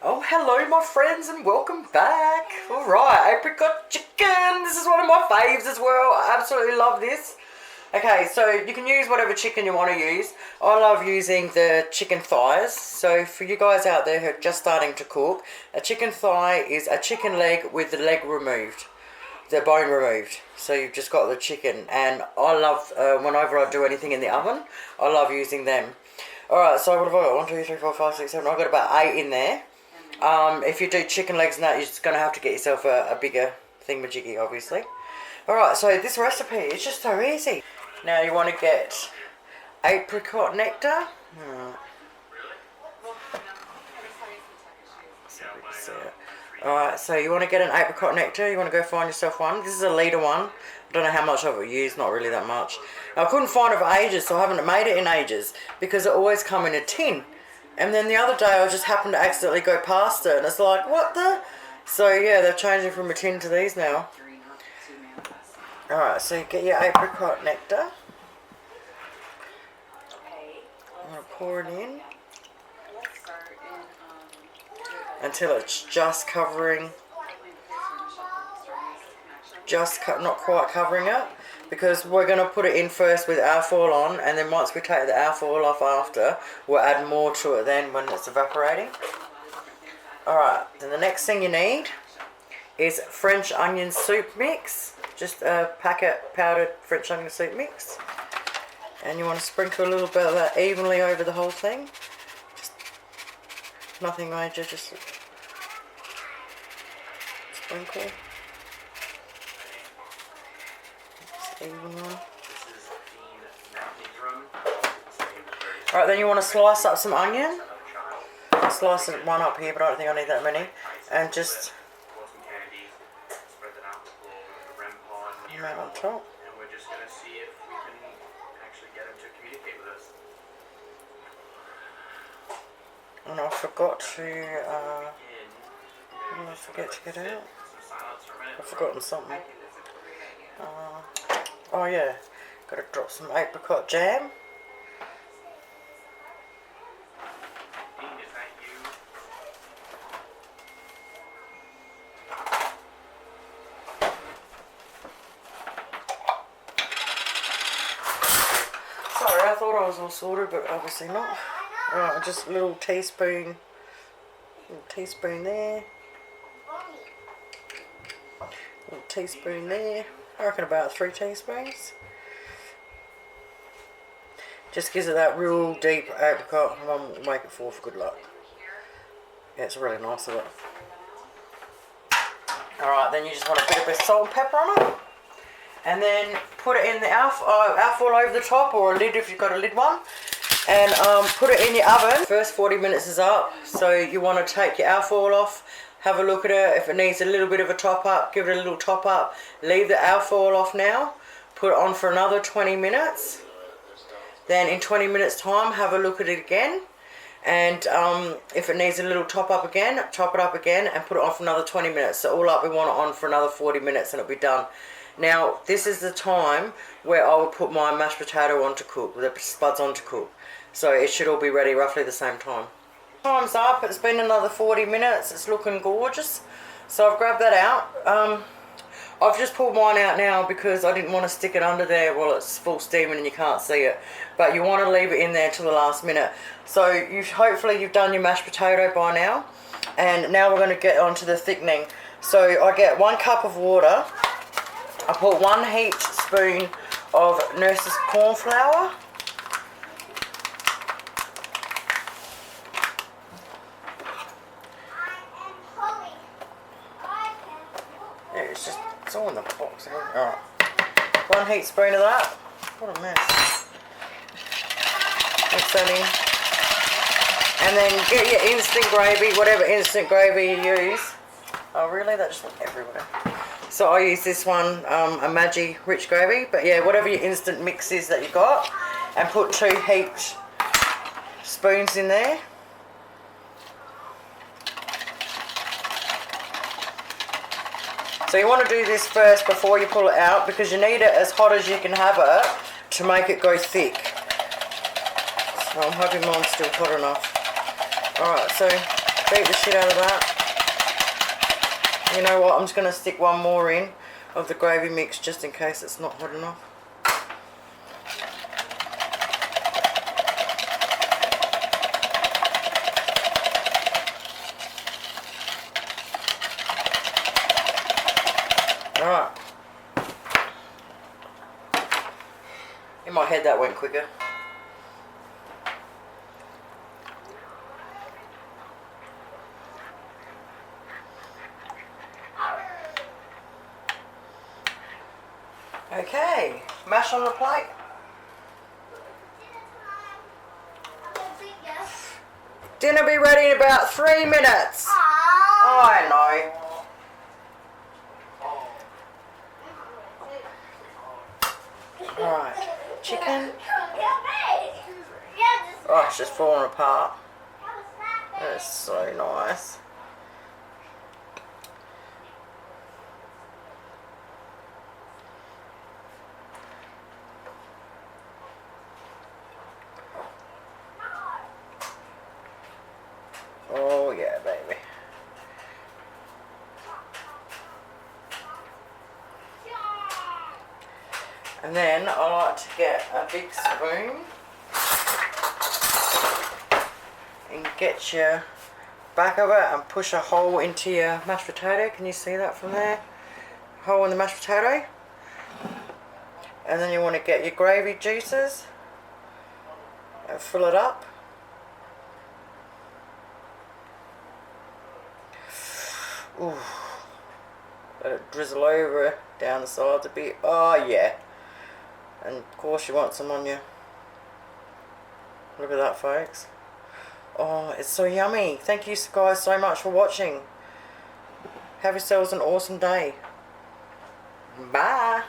Oh, hello my friends and welcome back. Alright, apricot chicken. This is one of my faves as well. I absolutely love this. Okay, so you can use whatever chicken you want to use. I love using the chicken thighs. So for you guys out there who are just starting to cook, a chicken thigh is a chicken leg with the leg removed. The bone removed. So you've just got the chicken. And I love, whenever I do anything in the oven, I love using them. Alright, so what have I got? 1, 2, 3, 4, 5, 6, 7. I've got about 8 in there. If you do chicken legs and that, you're just going to have to get yourself a bigger thingamajiggy, obviously. Alright, so this recipe is just so easy. Now you want to get apricot nectar. Alright, so you want to get an apricot nectar. You want to go find yourself one. This is a litre one. I don't know how much of it you use, not really that much. Now, I couldn't find it for ages, so I haven't made it in ages because it always comes in a tin. And then the other day I just happened to accidentally go past it and it's like, what the? So yeah, they've changed it from a tin to these now. Alright, so you get your apricot nectar. I'm going to pour it in until it's just covering, not quite covering it, because we're going to put it in first with alfoil on, and then once we take the alfoil off after, we'll add more to it then when it's evaporating. Alright, then the next thing you need is French onion soup mix. Just a packet powdered French onion soup mix. And you want to sprinkle a little bit of that evenly over the whole thing. Just nothing major, just sprinkle. Alright, then you want to slice up some onion. I'll slice one up here, but I don't think I need that many. And just on top. And we're just going to see if we can actually get him to communicate with us. And I forgot to, what did I forget to get out? I've forgotten something. Oh yeah, got to drop some apricot jam. Sorry, I thought I was all sorted, but obviously not. Alright, just a little teaspoon there. Little teaspoon there. I reckon about 3 teaspoons. Just gives it that real deep apricot. I won't make it 4 for good luck. Yeah, it's really nice of it. Alright, then you just want a bit of salt and pepper on it. And then put it in the alfoil over the top, or a lid if you've got a lid one. And put it in your oven. First 40 minutes is up. So you want to take your alfoil off. Have a look at it. If it needs a little bit of a top up, give it a little top up. Leave the alfoil off now. Put it on for another 20 minutes. Then in 20 minutes time, have a look at it again. And if it needs a little top up again, top it up again and put it on for another 20 minutes. So all up, we want it on for another 40 minutes and it'll be done. Now, this is the time where I will put my mashed potato on to cook, the spuds on to cook. So it should all be ready roughly the same time. Time's up. It's been another 40 minutes. It's looking gorgeous. So I've grabbed that out. I've just pulled mine out now because I didn't want to stick it under there while it's full steaming and you can't see it. But you want to leave it in there till the last minute. So hopefully you've done your mashed potato by now. And now we're going to get on to the thickening. So I get 1 cup of water. I put 1 heaped spoon of nurse's corn flour. There, it's all in the box. Alright. 1 heaped spoon of that. What a mess. Mix that in. And then get your instant gravy, whatever instant gravy you use. Oh really? That just went everywhere. So I use this one, a Maggi rich gravy, but yeah, whatever your instant mix is that you got, and put 2 heaped spoons in there. So you want to do this first before you pull it out, because you need it as hot as you can have it to make it go thick. So I'm hoping mine's still hot enough. Alright, so Beat the shit out of that. You know what, I'm just going to stick one more in of the gravy mix just in case it's not hot enough. Alright. In my head that went quicker. Okay, mash on the plate. Dinner be ready in about 3 minutes. I know. Alright, chicken. Oh, it's just falling apart. That's so nice. Oh yeah, baby. And then I like to get a big spoon and get your back of it and push a hole into your mashed potato. Can you see that from there? Hole in the mashed potato. And then you want to get your gravy juices and fill it up. Ooh. Let it drizzle over down the sides a bit. Oh yeah. And of course you want some on your... Look at that, folks. Oh, it's so yummy. Thank you guys so much for watching. Have yourselves an awesome day. Bye.